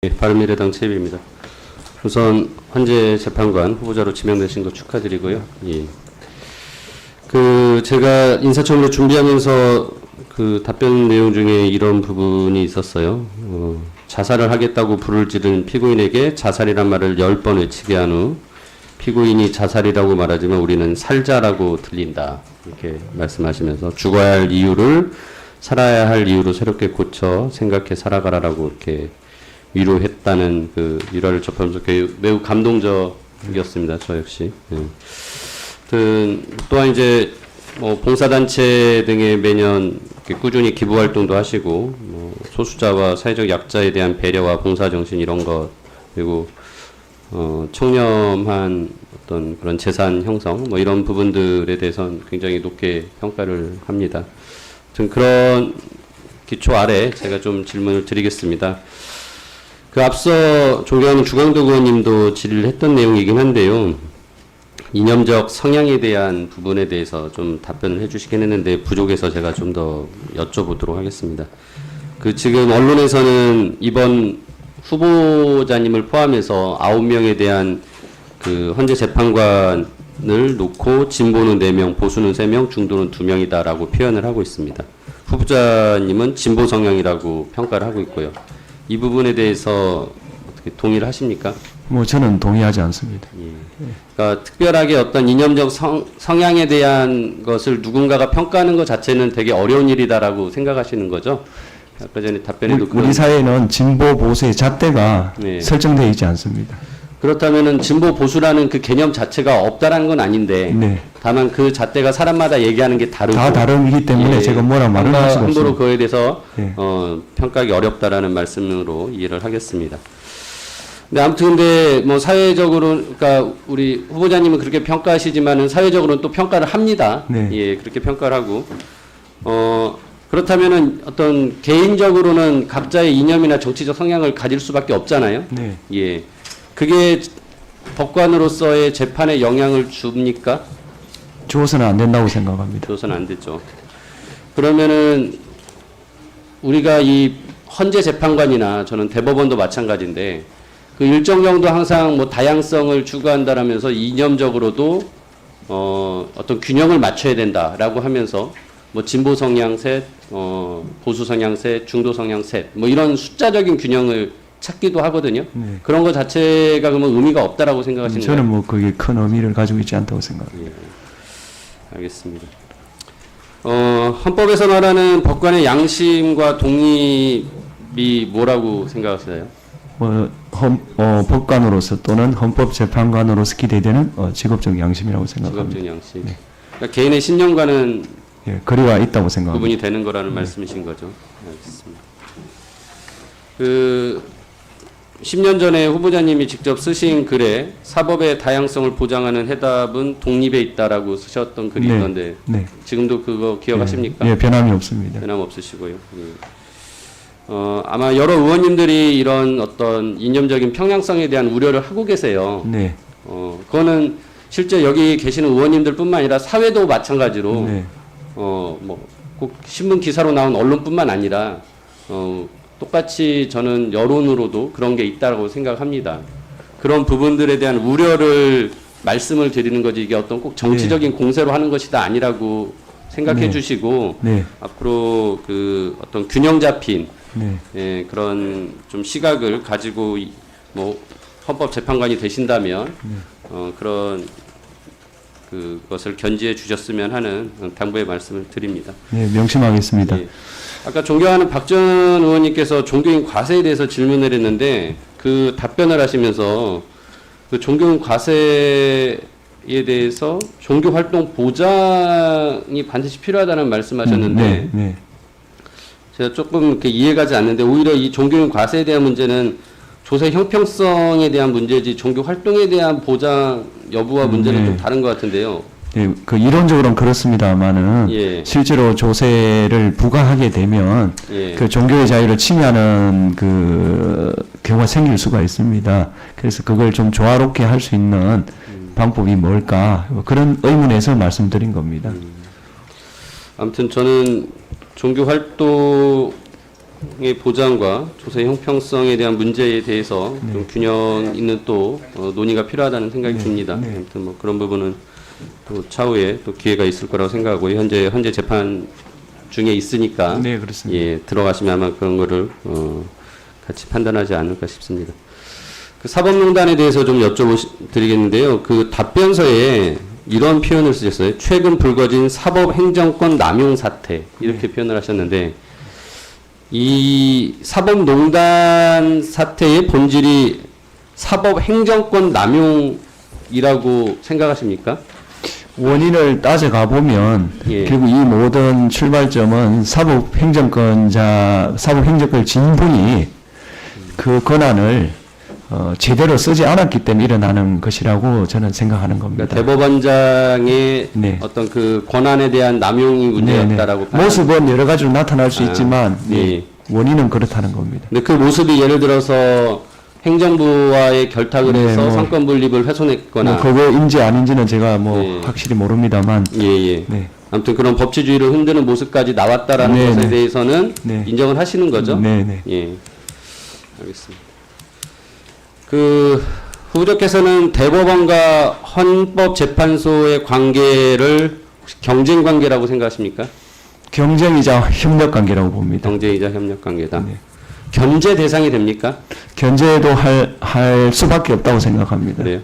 네, 바른미래당 최입입니다. 우선 헌재 재판관 후보자로 지명되신 거 축하드리고요. 예. 제가 인사청문회 준비하면서 답변 내용 중에 이런 부분이 있었어요. 자살을 하겠다고 불을 지른 피고인에게 자살이란 말을 10번 외치게 한 후 피고인이 자살이라고 말하지만 우리는 살자라고 들린다. 이렇게 말씀하시면서 죽어야 할 이유를 살아야 할 이유로 새롭게 고쳐 생각해 살아가라라고 이렇게 위로했다는 일화를 접하면서 매우 감동적이었습니다. 저 역시. 예. 또한 이제 봉사단체 등에 매년 꾸준히 기부 활동도 하시고 소수자와 사회적 약자에 대한 배려와 봉사정신 이런 것 그리고 청렴한 어떤 그런 재산 형성 이런 부분들에 대해서는 굉장히 높게 평가를 합니다. 그런 기초 아래 제가 좀 질문을 드리겠습니다. 앞서 존경하는 주광덕 의원님도 질의를 했던 내용이긴 한데요. 이념적 성향에 대한 부분에 대해서 좀 답변을 해주시긴 했는데 부족해서 제가 좀 더 여쭤보도록 하겠습니다. 지금 언론에서는 이번 후보자님을 포함해서 9명에 대한 헌재 재판관을 놓고 진보는 4명, 보수는 3명, 중도는 2명이다라고 표현을 하고 있습니다. 후보자님은 진보 성향이라고 평가를 하고 있고요. 이 부분에 대해서 어떻게 동의를 하십니까? 저는 동의하지 않습니다. 예. 그러니까 특별하게 어떤 이념적 성향에 대한 것을 누군가가 평가하는 것 자체는 되게 어려운 일이다라고 생각하시는 거죠? 아까 전에 답변에도 우리 사회는 진보 보수의 잣대가 네. 설정되어 있지 않습니다. 그렇다면은 진보 보수라는 그 개념 자체가 없다라는 건 아닌데 네. 다만 그 잣대가 사람마다 얘기하는 게 다르고 다 다르기 때문에 예, 제가 뭐라 말을 할 수가 없습니다. 함부로 그거에 대해서 예. 평가하기 어렵다라는 말씀으로 이해를 하겠습니다. 근데 아무튼 근데 사회적으로 그러니까 우리 후보자님은 그렇게 평가하시지만은 사회적으로는 또 평가를 합니다. 네. 예, 그렇게 평가를 하고 그렇다면은 어떤 개인적으로는 각자의 이념이나 정치적 성향을 가질 수밖에 없잖아요. 네. 예. 그게 법관으로서의 재판에 영향을 줍니까? 주어서는 안 된다고 생각합니다. 주어서는 안 되죠. 그러면은 우리가 이 헌재 재판관이나 저는 대법원도 마찬가지인데 일정 정도 항상 다양성을 추구한다라면서 이념적으로도 어떤 균형을 맞춰야 된다라고 하면서 진보 성향 셋, 보수 성향 셋, 중도 성향 셋, 이런 숫자적인 균형을 찾기도 하거든요. 네. 그런 것 자체가 그러면 의미가 없다라고 생각하시는 거예요? 저는 그게 큰 의미를 가지고 있지 않다고 생각합니다. 예. 알겠습니다. 헌법에서 말하는 법관의 양심과 독립이 뭐라고 생각하세요? 법관으로서 또는 헌법재판관으로서 기대되는 직업적 양심이라고 생각합니다. 직업적 양심. 네. 그러니까 개인의 신념과는 예, 거리가 있다고 생각합니다. 구분이 되는 거라는 말씀이신 거죠. 알겠습니다. 10년 전에 후보자님이 직접 쓰신 글에 사법의 다양성을 보장하는 해답은 독립에 있다라고 쓰셨던 글이 있던데 지금도 그거 기억하십니까? 예, 변함이 없습니다. 변함 없으시고요. 예. 아마 여러 의원님들이 이런 어떤 이념적인 평양성에 대한 우려를 하고 계세요. 네. 그거는 실제 여기 계시는 의원님들뿐만 아니라 사회도 마찬가지로 꼭 신문 기사로 나온 언론뿐만 아니라 똑같이 저는 여론으로도 그런 게 있다고 생각합니다. 그런 부분들에 대한 우려를 말씀을 드리는 거지 이게 어떤 꼭 정치적인 공세로 하는 것이다 아니라고 생각해 주시고 앞으로 어떤 균형 잡힌 예, 그런 좀 시각을 가지고 헌법 재판관이 되신다면 그런 그것을 견지해 주셨으면 하는 당부의 말씀을 드립니다. 네, 명심하겠습니다. 예. 아까 존경하는 박 전 의원님께서 종교인 과세에 대해서 질문을 했는데 답변을 하시면서 종교인 과세에 대해서 종교 활동 보장이 반드시 필요하다는 말씀하셨는데 제가 조금 이렇게 이해가지 않는데 오히려 이 종교인 과세에 대한 문제는 조세 형평성에 대한 문제지 종교 활동에 대한 보장 여부와 문제는 좀 다른 것 같은데요. 예, 이론적으로는 그렇습니다만은 실제로 조세를 부과하게 되면 종교의 자유를 침해하는 경우가 생길 수가 있습니다. 그래서 그걸 좀 조화롭게 할 수 있는 방법이 뭘까 그런 의문에서 말씀드린 겁니다. 아무튼 저는 종교 활동 조세의 보장과 조세 형평성에 대한 문제에 대해서 좀 균형 있는 또 논의가 필요하다는 생각이 듭니다. 아무튼 뭐 그런 부분은 또 차후에 또 기회가 있을 거라고 생각하고 현재 재판 중에 있으니까 네, 그렇습니다. 예, 들어가시면 아마 그런 거를 같이 판단하지 않을까 싶습니다. 그 사법농단에 대해서 좀 여쭤드리겠는데요. 그 답변서에 이런 표현을 쓰셨어요. 최근 불거진 사법행정권 남용 사태 이렇게 표현을 하셨는데 이 사법농단 사태의 본질이 사법행정권 남용이라고 생각하십니까? 원인을 따져가 보면 결국 이 모든 출발점은 사법행정권 진분이 그 권한을 제대로 쓰지 않았기 때문에 일어나는 것이라고 저는 생각하는 겁니다. 그러니까 대법원장의 어떤 그 권한에 대한 남용이 문제였다라고 모습은 여러 가지로 나타날 수 있지만 원인은 그렇다는 겁니다. 근데 그 모습이 예를 들어서 행정부와의 결탁을 해서 상권 분립을 훼손했거나 그거인지 아닌지는 제가 확실히 모릅니다만 아무튼 그런 법치주의를 흔드는 모습까지 나왔다라는 것에 대해서는 인정을 하시는 거죠? 예. 알겠습니다. 그 후보자께서는 대법원과 헌법재판소의 관계를 혹시 경쟁 관계라고 생각하십니까? 경쟁이자 협력 관계라고 봅니다. 경쟁이자 협력 관계다. 견제 대상이 됩니까? 견제도 할 수밖에 없다고 생각합니다. 그래요.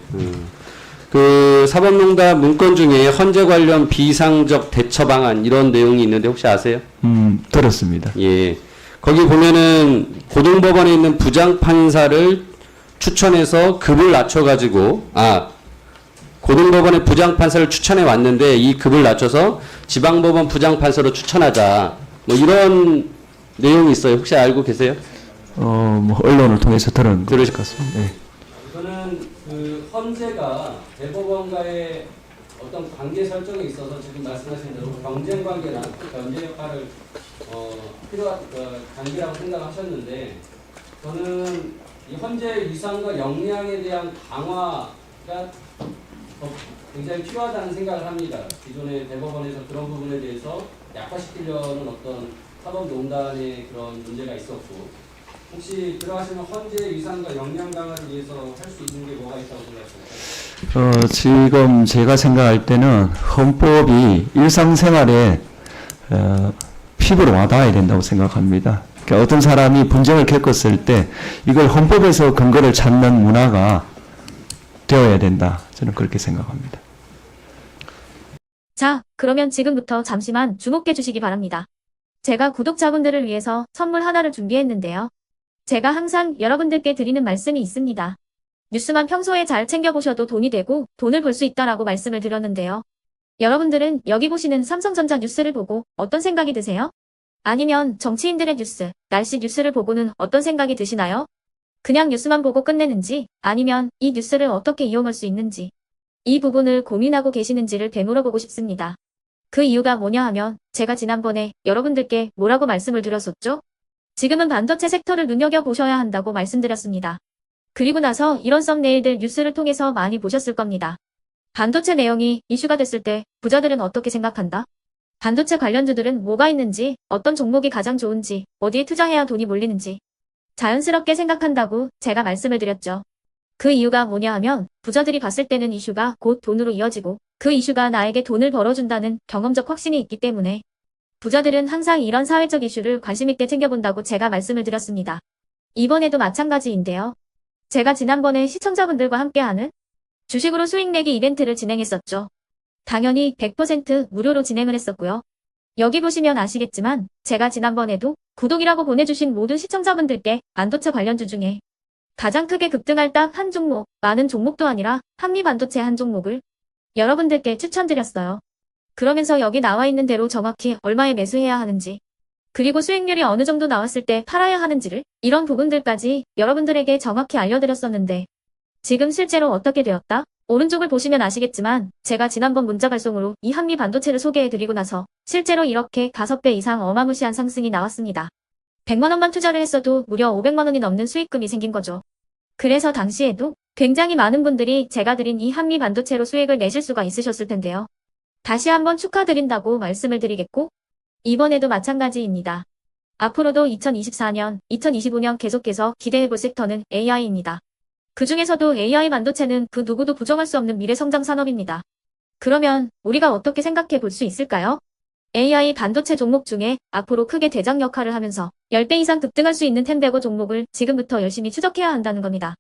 그 사법농단 문건 중에 헌재 관련 비상적 대처 방안 이런 내용이 있는데 혹시 아세요? 들었습니다. 예. 거기 보면은 고등법원에 있는 부장판사를 추천해서 급을 낮춰가지고 고등법원의 부장판사를 추천해 왔는데 이 급을 낮춰서 지방법원 부장판사로 추천하자 뭐 이런 내용이 있어요. 혹시 알고 계세요? 언론을 통해서 들은 것 같습니다. 이거는 그 헌재가 대법원과의 어떤 관계 설정에 있어서 지금 말씀하신 대로 경쟁 관계나 견제 역할을 필요한 관계라고 생각하셨는데 저는 이 헌재 위상과 역량에 대한 강화가 굉장히 필요하다는 생각을 합니다. 기존의 대법원에서 그런 부분에 대해서 약화시키려는 어떤 사법농단의 그런 문제가 있었고 혹시 들어가시면 헌재 위상과 역량 강화를 위해서 할 수 있는 게 뭐가 있다고 생각하십니까? 지금 제가 생각할 때는 헌법이 일상생활에 피부로 와닿아야 된다고 생각합니다. 그러니까 어떤 사람이 분쟁을 겪었을 때 이걸 헌법에서 근거를 찾는 문화가 되어야 된다. 저는 그렇게 생각합니다. 자, 그러면 지금부터 잠시만 주목해 주시기 바랍니다. 제가 구독자분들을 위해서 선물 하나를 준비했는데요. 제가 항상 여러분들께 드리는 말씀이 있습니다. 뉴스만 평소에 잘 챙겨보셔도 돈이 되고 돈을 벌 수 있다라고 말씀을 드렸는데요. 여러분들은 여기 보시는 삼성전자 뉴스를 보고 어떤 생각이 드세요? 아니면 정치인들의 뉴스, 날씨 뉴스를 보고는 어떤 생각이 드시나요? 그냥 뉴스만 보고 끝내는지 아니면 이 뉴스를 어떻게 이용할 수 있는지 이 부분을 고민하고 계시는지를 되물어보고 싶습니다. 그 이유가 뭐냐 하면 제가 지난번에 여러분들께 뭐라고 말씀을 드렸었죠? 지금은 반도체 섹터를 눈여겨보셔야 한다고 말씀드렸습니다. 그리고 나서 이런 썸네일들 뉴스를 통해서 많이 보셨을 겁니다. 반도체 내용이 이슈가 됐을 때 부자들은 어떻게 생각한다? 반도체 관련주들은 뭐가 있는지, 어떤 종목이 가장 좋은지, 어디에 투자해야 돈이 몰리는지 자연스럽게 생각한다고 제가 말씀을 드렸죠. 그 이유가 뭐냐 하면 부자들이 봤을 때는 이슈가 곧 돈으로 이어지고 그 이슈가 나에게 돈을 벌어준다는 경험적 확신이 있기 때문에 부자들은 항상 이런 사회적 이슈를 관심있게 챙겨본다고 제가 말씀을 드렸습니다. 이번에도 마찬가지인데요. 제가 지난번에 시청자분들과 함께하는 주식으로 수익 내기 이벤트를 진행했었죠. 당연히 100% 무료로 진행을 했었고요. 여기 보시면 아시겠지만 제가 지난번에도 구독이라고 보내주신 모든 시청자분들께 반도체 관련주 중에 가장 크게 급등할 딱 한 종목, 많은 종목도 아니라 한미반도체 한 종목을 여러분들께 추천드렸어요. 그러면서 여기 나와 있는 대로 정확히 얼마에 매수해야 하는지 그리고 수익률이 어느 정도 나왔을 때 팔아야 하는지를 이런 부분들까지 여러분들에게 정확히 알려드렸었는데 지금 실제로 어떻게 되었다? 오른쪽을 보시면 아시겠지만 제가 지난번 문자 발송으로 이 한미 반도체를 소개해드리고 나서 실제로 이렇게 5배 이상 어마무시한 상승이 나왔습니다. 100만 원만 투자를 했어도 무려 500만 원이 넘는 수익금이 생긴 거죠. 그래서 당시에도 굉장히 많은 분들이 제가 드린 이 한미 반도체로 수익을 내실 수가 있으셨을 텐데요. 다시 한번 축하드린다고 말씀을 드리겠고 이번에도 마찬가지입니다. 앞으로도 2024년, 2025년 계속해서 기대해볼 섹터는 AI입니다. 그 중에서도 AI 반도체는 그 누구도 부정할 수 없는 미래 성장 산업입니다. 그러면 우리가 어떻게 생각해 볼 수 있을까요? AI 반도체 종목 중에 앞으로 크게 대장 역할을 하면서 10배 이상 급등할 수 있는 템베고 종목을 지금부터 열심히 추적해야 한다는 겁니다.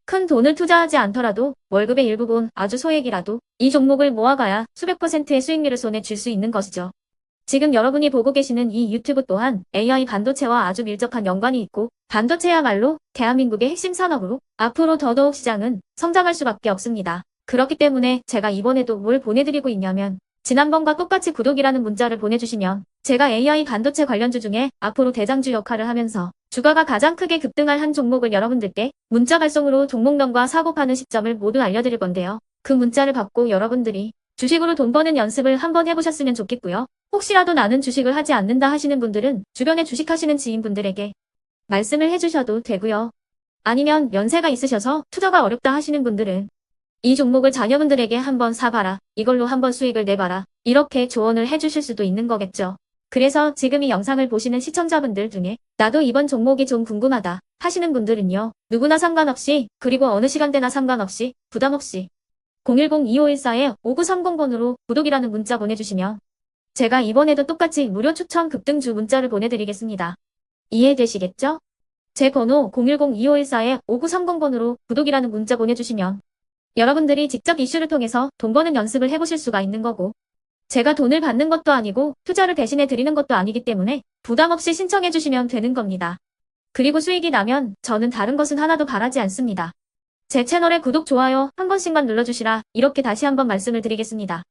큰 돈을 투자하지 않더라도 월급의 일부분 아주 소액이라도 이 종목을 모아가야 수백 %의 수익률을 손에 쥘 수 있는 것이죠. 지금 여러분이 보고 계시는 이 유튜브 또한 AI 반도체와 아주 밀접한 연관이 있고 반도체야말로 대한민국의 핵심 산업으로 앞으로 더더욱 시장은 성장할 수밖에 없습니다. 그렇기 때문에 제가 이번에도 뭘 보내드리고 있냐면 지난번과 똑같이 구독이라는 문자를 보내주시면 제가 AI 반도체 관련주 중에 앞으로 대장주 역할을 하면서 주가가 가장 크게 급등할 한 종목을 여러분들께 문자 발송으로 종목명과 사고 파는 시점을 모두 알려드릴 건데요. 그 문자를 받고 여러분들이 주식으로 돈 버는 연습을 한번 해보셨으면 좋겠고요. 혹시라도 나는 주식을 하지 않는다 하시는 분들은 주변에 주식하시는 지인분들에게 말씀을 해주셔도 되고요. 아니면 연세가 있으셔서 투자가 어렵다 하시는 분들은 이 종목을 자녀분들에게 한번 사봐라. 이걸로 한번 수익을 내봐라. 이렇게 조언을 해주실 수도 있는 거겠죠. 그래서 지금 이 영상을 보시는 시청자분들 중에 나도 이번 종목이 좀 궁금하다 하시는 분들은요. 누구나 상관없이 그리고 어느 시간대나 상관없이 부담 없이 010-2514-5930번으로 구독이라는 문자 보내주시면 제가 이번에도 똑같이 무료 추천 급등주 문자를 보내드리겠습니다. 이해되시겠죠? 제 번호 010-2514-5930번으로 구독이라는 문자 보내주시면 여러분들이 직접 이슈를 통해서 돈 버는 연습을 해보실 수가 있는 거고 제가 돈을 받는 것도 아니고 투자를 대신해 드리는 것도 아니기 때문에 부담 없이 신청해 주시면 되는 겁니다. 그리고 수익이 나면 저는 다른 것은 하나도 바라지 않습니다. 제 채널에 구독, 좋아요 한 번씩만 눌러주시라 이렇게 다시 한번 말씀을 드리겠습니다.